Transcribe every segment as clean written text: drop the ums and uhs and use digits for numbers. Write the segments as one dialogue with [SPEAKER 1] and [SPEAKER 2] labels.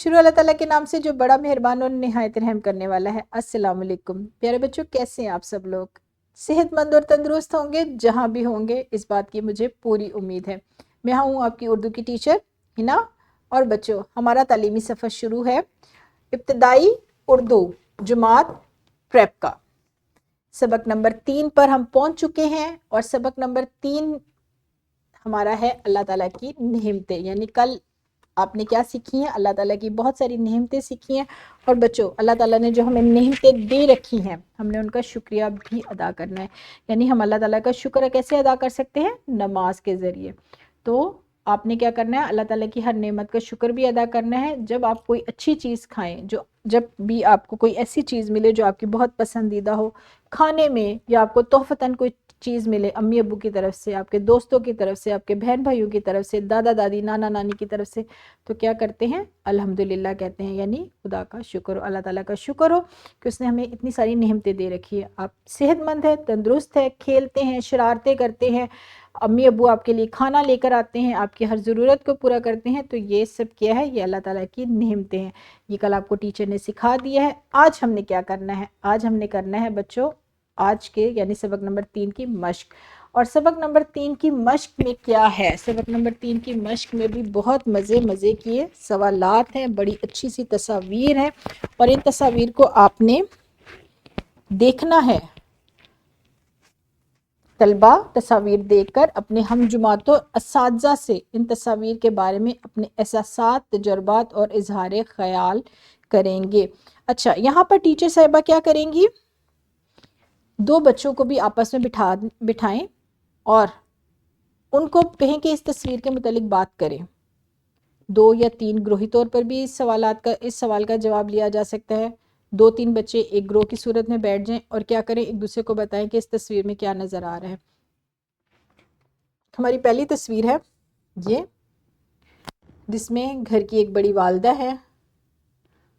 [SPEAKER 1] शुरू अल्लाह ताला के नाम से जो बड़ा मेहरबान और निहायत रहम करने वाला है। अस्सलाम वालेकुम प्यारे बच्चों, कैसे हैं आप सब लोग? सेहतमंद और तंदुरुस्त होंगे जहां भी होंगे, इस बात की मुझे पूरी उम्मीद है। मैं हूं आपकी उर्दू की टीचर हिना। और बच्चों, हमारा तालीमी सफ़र शुरू है इब्तदाई उर्दू जमात प्रेप का। सबक नंबर 3 पर हम पहुंच चुके हैं और सबक नंबर 3 हमारा है अल्लाह ताला की नेमतें। यानी कल आपने क्या सीखी हैं? अल्लाह ताला की बहुत सारी नेमतें सीखी हैं। और बच्चों, अल्लाह ताला ने जो हमें नेमतें दे रखी हैं, हमने उनका शुक्रिया भी अदा करना है। यानी हम अल्लाह ताला का शुक्र कैसे अदा कर सकते हैं? नमाज के ज़रिए। तो आपने क्या करना है? अल्लाह ताला की हर नेमत का शुक्र भी अदा करना है। जब आप कोई अच्छी चीज़ खाएं, जब भी आपको कोई ऐसी चीज़ मिले जो आपकी बहुत पसंदीदा हो खाने में, या आपको तोहफ़तन कोई चीज़ मिले अम्मी अब्बू की तरफ से, आपके दोस्तों की तरफ से, आपके बहन भाइयों की तरफ से, दादा दादी नाना नानी की तरफ से, तो क्या करते हैं? अल्हम्दुलिल्लाह कहते हैं। यानी खुदा का शुक्र हो, अल्लाह ताला का शुक्र हो कि उसने हमें इतनी सारी नेमतें दे रखी है। आप सेहतमंद है, तंदुरुस्त है, खेलते हैं, शरारतें करते हैं, अम्मी अब्बू आपके लिए खाना लेकर आते हैं, आपकी हर ज़रूरत को पूरा करते हैं। तो ये सब क्या है? ये अल्लाह ताला की नेमतें हैं। ये कल आपको टीचर ने सिखा दिया है। आज हमने क्या करना है? आज हमने करना है बच्चों आज के यानी सबक नंबर 3 की मश्क। और सबक नंबर 3 की मश्क में क्या है? सबक नंबर 3 की मश्क में भी बहुत मज़े के सवालात हैं, बड़ी अच्छी सी तस्वीर हैं, और इन तस्वीर को आपने देखना है। तलबा तस्वीर देखकर अपने हम जुमातों असातिज़ा से इन तस्वीर के बारे में अपने एहसासात, तजुर्बात और इजहार ख्याल करेंगे। अच्छा, यहाँ पर टीचर साहिबा क्या करेंगी? दो बच्चों को भी आपस में बिठाएं और उनको कहें कि इस तस्वीर के मुतालिक बात करें। 2 या 3 ग्रोही तौर पर भी इस सवाल का जवाब लिया जा सकता है। 2-3 बच्चे एक ग्रोह की सूरत में बैठ जाएं और क्या करें? एक दूसरे को बताएं कि इस तस्वीर में क्या नज़र आ रहा है। हमारी पहली तस्वीर है ये, जिसमें घर की एक बड़ी वालदा है,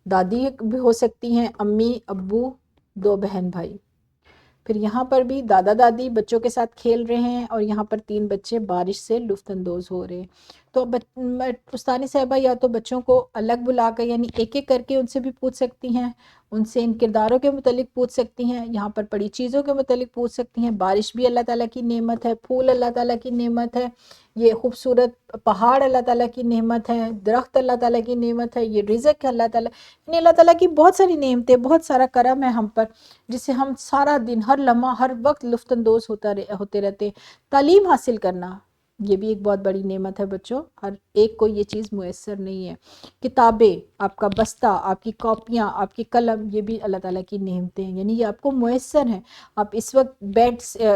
[SPEAKER 1] दादी भी हो सकती हैं, अम्मी अब्बू, 2 बहन भाई। फिर यहाँ पर भी दादा दादी बच्चों के साथ खेल रहे हैं और यहाँ पर 3 बच्चे बारिश से लुफ्तंदोज़ हो रहे हैं। तो उस्तानी साहिबा या तो बच्चों को अलग बुलाकर यानी एक एक करके उनसे भी पूछ सकती हैं, उनसे इन किरदारों के मुतालिक पूछ सकती हैं, यहाँ पर पड़ी चीज़ों के मुतालिक पूछ सकती हैं। बारिश भी अल्लाह ताला की नेमत है, फूल अल्लाह ताला की नेमत है, ये खूबसूरत पहाड़ अल्लाह ताला की नेमत है, दरख्त अल्लाह ताला की नेमत है, ये रिज़्क़ है अल्लाह ताला। यानी अल्लाह ताला की बहुत सारी नेमतें, बहुत सारा करम है हम पर, जिससे हम सारा दिन, हर लम्हा, हर वक्त लुफ्तंदोज़ होते रहते हैं। तालीम हासिल करना ये भी एक बहुत बड़ी नेमत है बच्चों, हर एक को ये चीज़ मुयस्सर नहीं है। किताबें, आपका बस्ता, आपकी कॉपियाँ, आपकी कलम, ये भी अल्लाह ताला की नेमतें हैं, यानी ये आपको मुयस्सर हैं। आप इस वक्त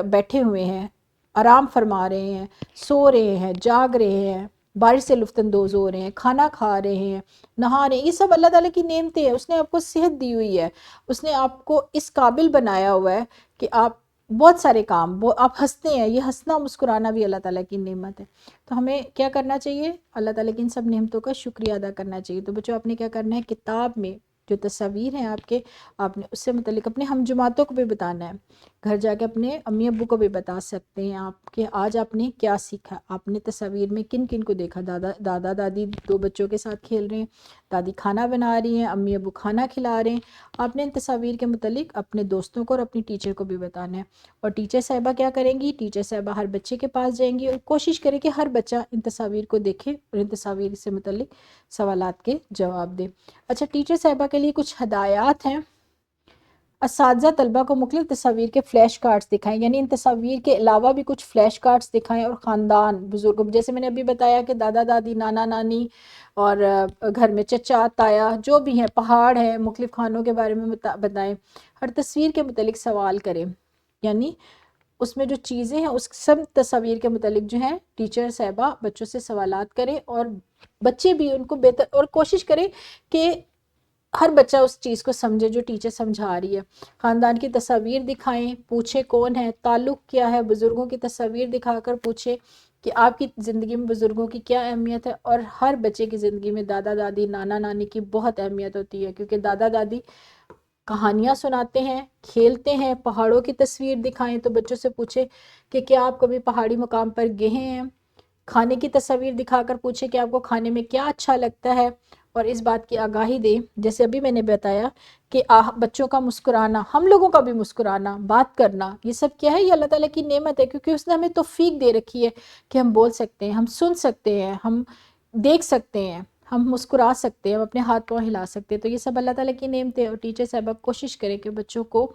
[SPEAKER 1] बैठे हुए हैं, आराम फरमा रहे हैं, सो रहे हैं, जाग रहे हैं, बारिश से लुफ्तंदोज़ हो रहे हैं, खाना खा रहे हैं, नहा रहे हैं, ये सब अल्लाह ताला की नेमतें हैं। उसने आपको सेहत दी हुई है, उसने आपको इस काबिल बनाया हुआ है कि आप बहुत सारे काम, वो आप हंसते हैं, ये हंसना मुस्कुराना भी अल्लाह ताला की नेमत है। तो हमें क्या करना चाहिए? अल्लाह ताला की इन सब नेमतों का शुक्रिया अदा करना चाहिए। तो बच्चों, आपने क्या करना है? किताब में जो तस्वीर हैं आपके, आपने उससे मुतालिक अपने हम जुमातों को भी बताना है। घर जाके अपने अम्मी अब्बू को भी बता सकते हैं आप कि आज आपने क्या सीखा, आपने तस्वीर में किन किन को देखा। दादा दादी 2 बच्चों के साथ खेल रहे हैं, दादी खाना बना रही हैं, अम्मी अब्बू खाना खिला रहे हैं। आपने इन तस्वीर के मुतालिक अपने दोस्तों को और अपनी टीचर को भी बताना है। और टीचर साहिबा क्या करेंगी? टीचर साहिबा हर बच्चे के पास जाएंगी और कोशिश करें कि हर बच्चा इन तस्वीर को देखे और इन तस्वीर से मुतालिक सवालात के जवाब दे। अच्छा, टीचर साहिबा के लिए कुछ हदायत हैं। असातिज़ा तलबा को मुख्तलिफ तस्वीर के फ़्लैश कार्ड्स दिखाएं, यानी इन तस्वीर के अलावा भी कुछ फ़्लैश कार्ड्स दिखाएं। और ख़ानदान बुज़ुर्ग, जैसे मैंने अभी बताया कि दादा दादी, नाना नानी और घर में चचा ताया जो भी हैं, पहाड़ हैं, मुख्तलिफ खानों के बारे में बताएं। हर तस्वीर के मुतालिक सवाल करें, यानी उसमें जो चीज़ें हैं उस सब तस्वीर के मुतालिक जो है टीचर साहिबा बच्चों से सवालात करें, और बच्चे भी उनको बेहतर, और कोशिश करें कि हर बच्चा उस चीज़ को समझे जो टीचर समझा रही है। ख़ानदान की तस्वीर दिखाएं, पूछे कौन है, ताल्लुक़ क्या है, बुज़ुर्गों की तस्वीर दिखाकर पूछे कि आपकी ज़िंदगी में बुज़ुर्गों की क्या अहमियत है। और हर बच्चे की ज़िंदगी में दादा दादी, नाना नानी की बहुत अहमियत होती है, क्योंकि दादा दादी कहानियाँ सुनाते हैं, खेलते हैं। पहाड़ों की तस्वीर दिखाएं तो बच्चों से पूछे कि क्या आप कभी पहाड़ी मुकाम पर गए हैं। खाने की तस्वीर दिखाकर पूछे कि आपको खाने में क्या अच्छा लगता है। اور اس بات کی آگاہی دیں، جیسے ابھی میں نے بتایا کہ بچوں کا مسکرانا، ہم لوگوں کا بھی مسکرانا، بات کرنا، یہ سب کیا ہے؟ یہ اللہ تعالیٰ کی نعمت ہے، کیونکہ اس نے ہمیں توفیق دے رکھی ہے کہ ہم بول سکتے ہیں، ہم سن سکتے ہیں، ہم دیکھ سکتے ہیں، ہم مسکرا سکتے ہیں، ہم اپنے ہاتھ پاؤں ہلا سکتے ہیں. تو یہ سب اللہ تعالیٰ کی نعمت ہے. اور ٹیچر صاحبہ کوشش کریں کہ بچوں کو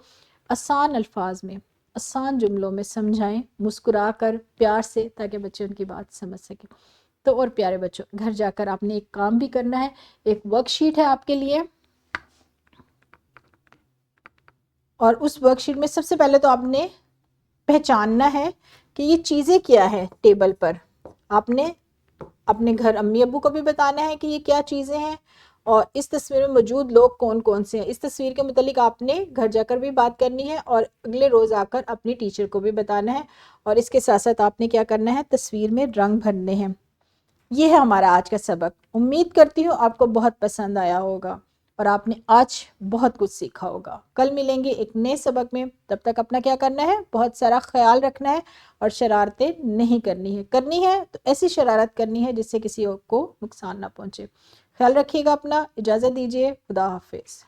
[SPEAKER 1] آسان الفاظ میں، آسان جملوں میں سمجھائیں، مسکرا کر، پیار سے، تاکہ بچے ان کی بات سمجھ سکیں. تو اور پیارے بچوں، گھر جا کر آپ نے ایک کام بھی کرنا ہے. ایک ورک شیٹ ہے آپ کے لیے، اور اس ورک شیٹ میں سب سے پہلے تو آپ نے پہچاننا ہے کہ یہ چیزیں کیا ہے ٹیبل پر. آپ نے اپنے گھر امی ابو کو بھی بتانا ہے کہ یہ کیا چیزیں ہیں، اور اس تصویر میں موجود لوگ کون کون سے ہیں. اس تصویر کے متعلق آپ نے گھر جا کر بھی بات کرنی ہے، اور اگلے روز آ کر اپنی ٹیچر کو بھی بتانا ہے. اور اس کے ساتھ ساتھ آپ نے کیا کرنا ہے؟ تصویر میں رنگ بھرنے ہیں. یہ ہے ہمارا آج کا سبق. امید کرتی ہوں آپ کو بہت پسند آیا ہوگا اور آپ نے آج بہت کچھ سیکھا ہوگا. کل ملیں گے ایک نئے سبق میں. تب تک اپنا کیا کرنا ہے؟ بہت سارا خیال رکھنا ہے، اور شرارتیں نہیں کرنی ہے تو ایسی شرارت کرنی ہے جس سے کسی اور کو نقصان نہ پہنچے. خیال رکھیے گا اپنا. اجازت دیجیے. خدا حافظ.